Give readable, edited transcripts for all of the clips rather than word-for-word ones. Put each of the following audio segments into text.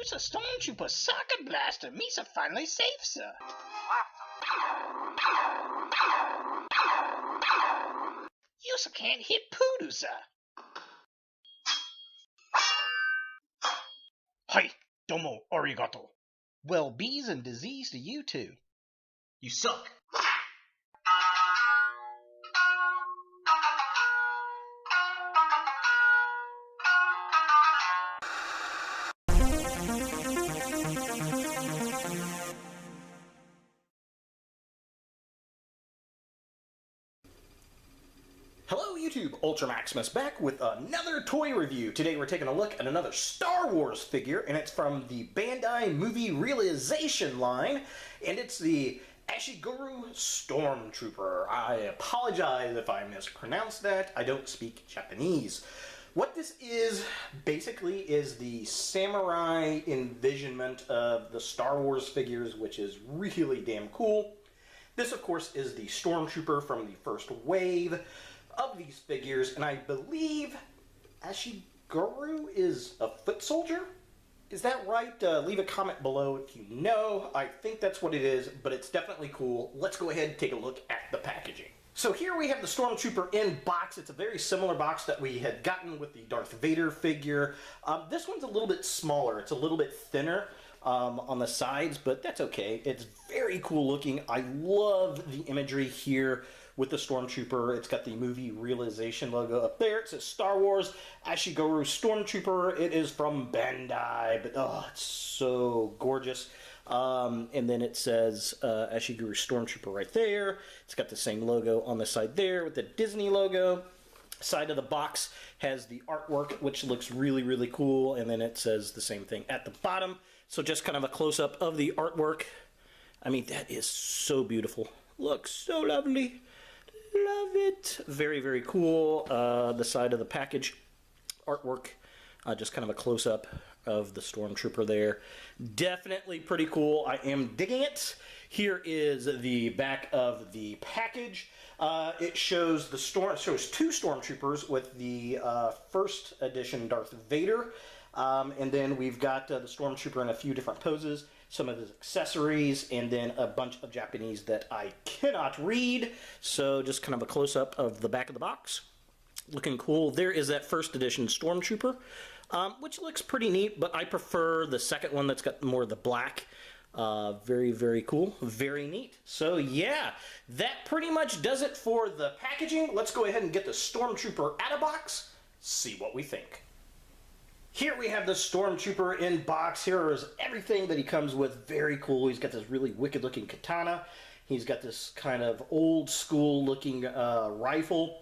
Use a Stormtrooper socket blaster. Me's finally safe, sir. You can't hit Poodoo, sir. Hi, domo arigato. Well, bees and disease to you too. You suck. Hello YouTube, Ultra Maximus back with another toy review. Today we're taking a look at another Star Wars figure, and it's from the Bandai movie realization line, and it's the Ashigaru Stormtrooper. I apologize if I mispronounced that. I don't speak Japanese. What this is, basically, is the samurai envisionment of the Star Wars figures, which is really damn cool. This, of course, is the Stormtrooper from the first wave of these figures, and I believe Ashigaru is a foot soldier? Is that right? Leave a comment below if you know. I think that's what it is, but it's definitely cool. Let's go ahead and take a look at the packaging. So here we have the Stormtrooper in box. It's a very similar box that we had gotten with the Darth Vader figure. This one's a little bit smaller. It's a little bit thinner on the sides, but that's okay. It's very cool looking. I love the imagery here with the Stormtrooper. It's got the movie realization logo up there. It says Star Wars Ashigaru Stormtrooper. It is from Bandai, but oh, it's so gorgeous. And then it says Ashigaru Stormtrooper right there. It's got the same logo on the side there with the Disney logo. Side of the box has the artwork, which looks really, really cool. And then it says the same thing at the bottom. So just kind of a close-up of the artwork. I mean, that is so beautiful. Looks so lovely. Love it. Very, very cool. The side of the package artwork. Just kind of a close-up of the Stormtrooper there. Definitely pretty cool. I am digging it. Here is the back of the package. It shows two Stormtroopers with the first edition Darth Vader. And then we've got the Stormtrooper in a few different poses, some of his accessories, and then a bunch of Japanese that I cannot read. So just kind of a close-up of the back of the box. Looking cool. There is that first edition Stormtrooper, which looks pretty neat, but I prefer the second one that's got more of the black. Very, very cool. Very neat. So yeah, that pretty much does it for the packaging. Let's go ahead and get the Stormtrooper out of box, see what we think. Here we have the Stormtrooper in box. Here is everything that he comes with. Very cool. He's got this really wicked looking katana. He's got this kind of old school looking rifle.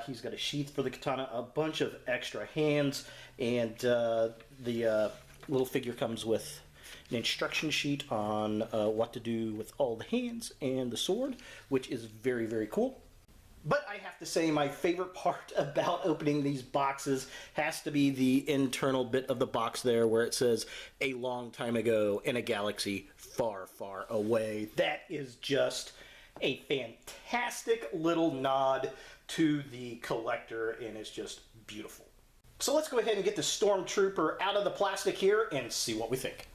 He's got a sheath for the katana, a bunch of extra hands, and the little figure comes with an instruction sheet on what to do with all the hands and the sword, which is very, very cool. But I have to say my favorite part about opening these boxes has to be the internal bit of the box there where it says, "A long time ago in a galaxy far, far away." That is just a fantastic little nod to the collector, and it's just beautiful. So let's go ahead and get the Stormtrooper out of the plastic here and see what we think.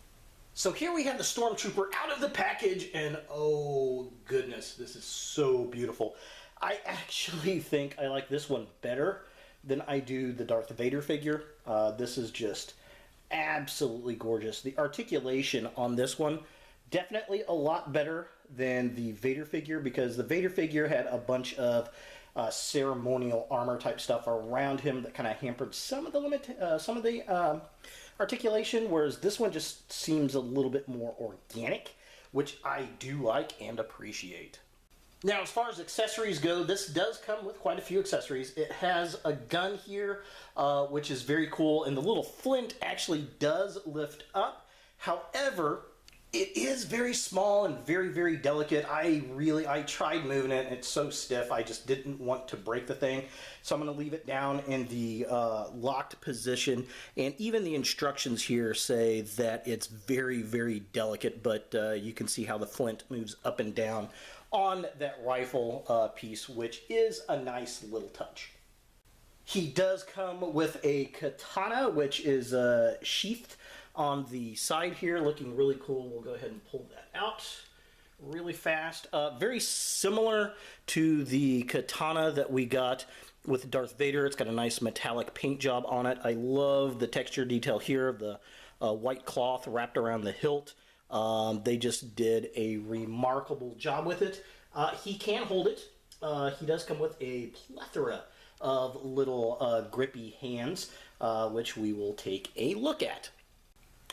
So here we have the Stormtrooper out of the package, and oh goodness, this is so beautiful. I actually think I like this one better than I do the Darth Vader figure. This is just absolutely gorgeous. The articulation on this one, definitely a lot better than the Vader figure, because the Vader figure had a bunch of ceremonial armor type stuff around him that kind of hampered some of the articulation, whereas this one just seems a little bit more organic, which I do like and appreciate. Now, as far as accessories go, this does come with quite a few accessories. It has a gun here, which is very cool, and the little flint actually does lift up. However, it is very small and very, very delicate. I tried moving it, and it's so stiff, I just didn't want to break the thing. So I'm going to leave it down in the locked position. And even the instructions here say that it's very, very delicate, but you can see how the flint moves up and down on that rifle piece, which is a nice little touch. He does come with a katana, which is sheathed on the side here, looking really cool. We'll go ahead and pull that out really fast. Very similar to the katana that we got with Darth Vader. It's got a nice metallic paint job on it. I love the texture detail here of the white cloth wrapped around the hilt. They just did a remarkable job with it. He can hold it. He does come with a plethora of little grippy hands, which we will take a look at.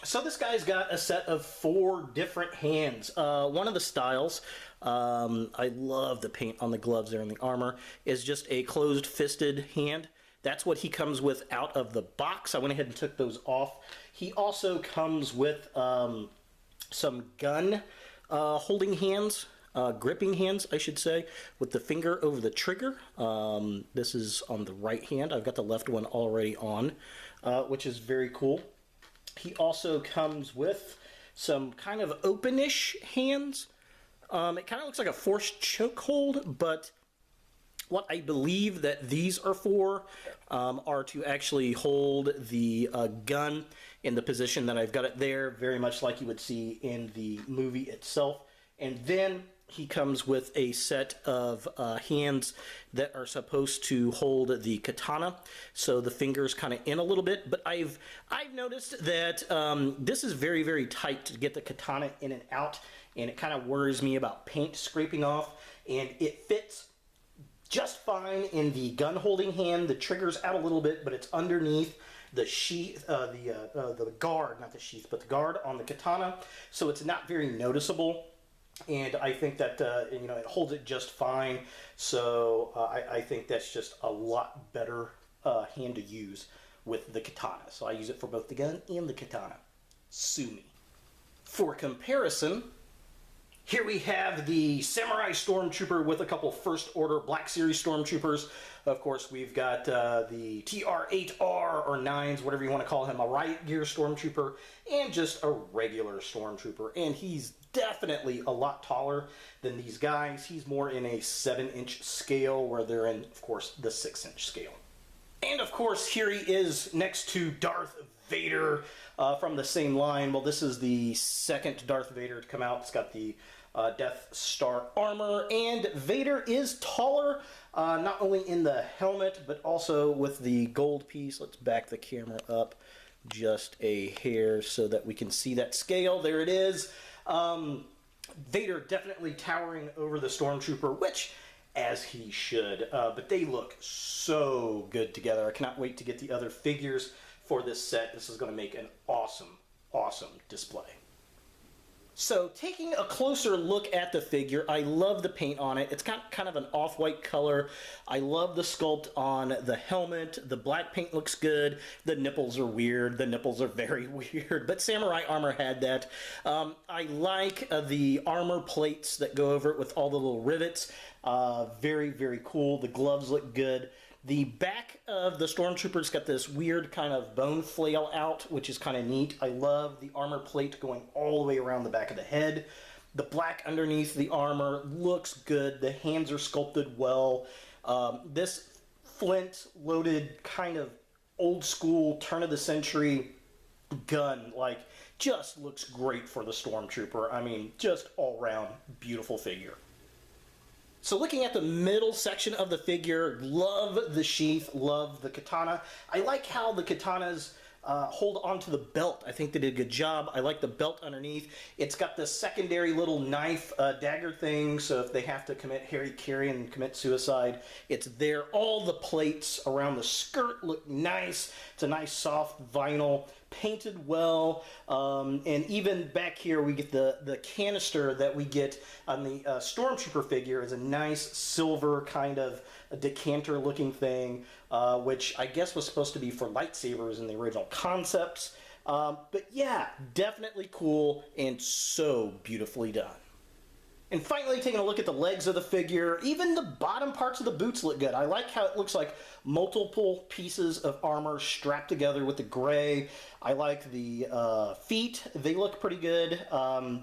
So this guy's got a set of 4 different hands. One of the styles, I love the paint on the gloves there and the armor, is just a closed-fisted hand. That's what he comes with out of the box. I went ahead and took those off. He also comes with some gun holding hands, gripping hands, I should say, with the finger over the trigger. This is on the right hand. I've got the left one already on, which is very cool. He also comes with some kind of openish hands. It kind of looks like a forced chokehold, but what I believe that these are for are to actually hold the gun in the position that I've got it there, very much like you would see in the movie itself. And then he comes with a set of hands that are supposed to hold the katana, so the fingers kind of in a little bit. But I've noticed that this is very, very tight to get the katana in and out, and it kind of worries me about paint scraping off. And it fits just fine in the gun holding hand. The trigger's out a little bit, but it's underneath the sheath, the guard, not the sheath, but the guard on the katana, so it's not very noticeable. And I think that, you know, it holds it just fine. So I think that's just a lot better hand to use with the katana. So I use it for both the gun and the katana. Sue me. For comparison, here we have the Samurai Stormtrooper with a couple First Order Black Series Stormtroopers. Of course, we've got the TR-8R or 9s, whatever you want to call him, a Riot Gear Stormtrooper, and just a regular Stormtrooper. And he's definitely a lot taller than these guys. He's more in a 7-inch scale, where they're in, of course, the 6-inch scale. And of course, here he is next to Darth Vader from the same line. Well, this is the second Darth Vader to come out. It's got the Death Star armor, and Vader is taller, not only in the helmet, but also with the gold piece. Let's back the camera up just a hair so that we can see that scale. There it is. Vader definitely towering over the Stormtrooper, which, as he should, but they look so good together. I cannot wait to get the other figures for this set. This is going to make an awesome, awesome display. So, taking a closer look at the figure, I love the paint on it. It's got kind of an off-white color. I love the sculpt on the helmet. The black paint looks good. The nipples are weird. The nipples are very weird, but Samurai armor had that. I like the armor plates that go over it with all the little rivets. Very, very cool. The gloves look good. The back of the Stormtrooper's got this weird kind of bone flail out, which is kind of neat. I love the armor plate going all the way around the back of the head. The black underneath the armor looks good. The hands are sculpted well. This flint-loaded kind of old-school, turn-of-the-century gun, like, just looks great for the Stormtrooper. I mean, just all-round beautiful figure. So looking at the middle section of the figure, love the sheath, love the katana. I like how the katanas hold onto the belt. I think they did a good job. I like the belt underneath. It's got the secondary little knife dagger thing, so if they have to commit hara-kiri and commit suicide, it's there. All the plates around the skirt look nice. It's a nice soft vinyl, painted well, and even back here we get the canister that we get on the Stormtrooper figure is a nice silver kind of a decanter looking thing, which I guess was supposed to be for lightsabers in the original concepts. But yeah, definitely cool and so beautifully done. And finally, taking a look at the legs of the figure, even the bottom parts of the boots look good. I like how it looks like multiple pieces of armor strapped together with the gray. I like the feet. They look pretty good.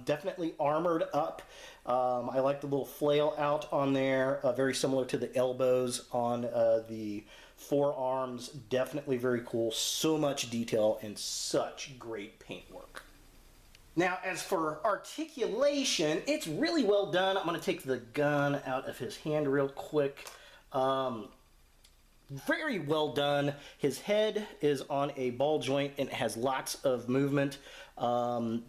Definitely armored up. I like the little flail out on there, very similar to the elbows on the forearms. Definitely very cool. So much detail and such great paintwork. Now, as for articulation, it's really well done. I'm going to take the gun out of his hand real quick. Very well done. His head is on a ball joint and it has lots of movement.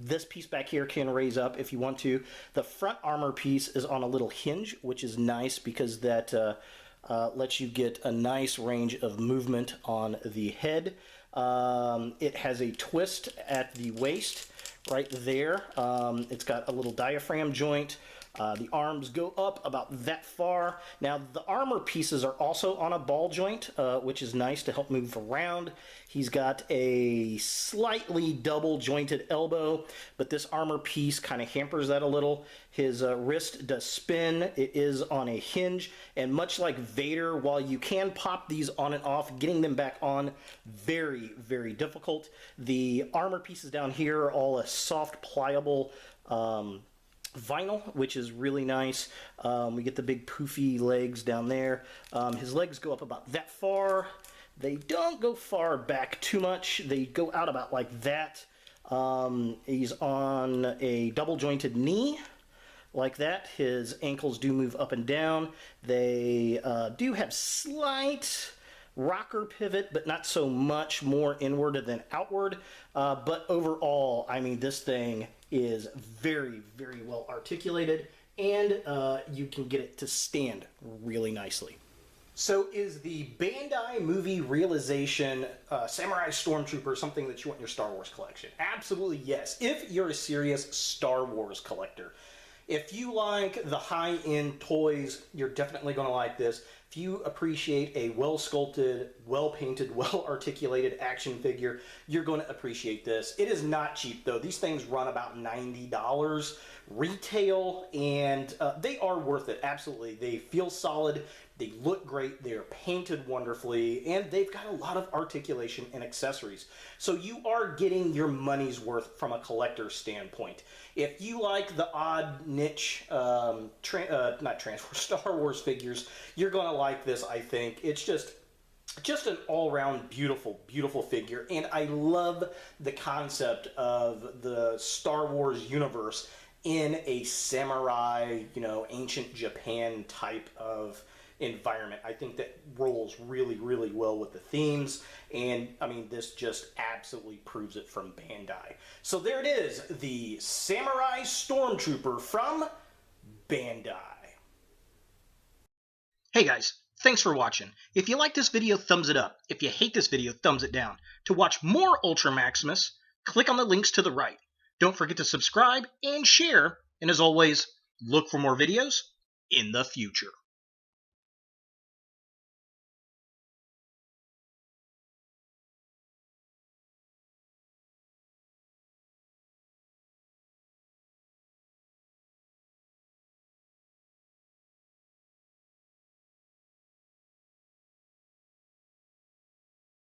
This piece back here can raise up if you want to. The front armor piece is on a little hinge, which is nice because that lets you get a nice range of movement on the head. It has a twist at the waist right there. It's got a little diaphragm joint. The arms go up about that far. Now, the armor pieces are also on a ball joint, which is nice to help move around. He's got a slightly double jointed elbow, but this armor piece kind of hampers that a little. His wrist does spin. It is on a hinge, and much like Vader, while you can pop these on and off, getting them back on, very, very difficult. The armor pieces down here are all a soft, pliable vinyl, which is really nice. We get the big poofy legs down there. His legs go up about that far. They don't go far back too much. They go out about like that. He's on a double jointed knee like that. His ankles do move up and down. They do have slight rocker pivot, but not so much, more inward than outward. But overall, I mean, this thing is very, very well articulated, and you can get it to stand really nicely. So is the Bandai movie realization Samurai Stormtrooper something that you want in your Star Wars collection? Absolutely yes, if you're a serious Star Wars collector. If you like the high-end toys, you're definitely going to like this. If you appreciate a well-sculpted, well-painted, well-articulated action figure, you're going to appreciate this. It is not cheap, though. These things run about $90 retail, and they are worth it, absolutely. They feel solid, they look great, they're painted wonderfully, and they've got a lot of articulation and accessories. So you are getting your money's worth from a collector standpoint. If you like the odd niche, Star Wars figures, you're going to like this, I think. It's just an all-around beautiful, beautiful figure, and I love the concept of the Star Wars universe in a samurai, ancient Japan type of environment. I think that rolls really, really well with the themes, and I mean, this just absolutely proves it from Bandai. So there it is, the Samurai Stormtrooper from Bandai. Hey guys, thanks for watching. If you like this video, thumbs it up. If you hate this video, thumbs it down. To watch more Ultra Maximus, click on the links to the right. Don't forget to subscribe and share, and as always, look for more videos in the future.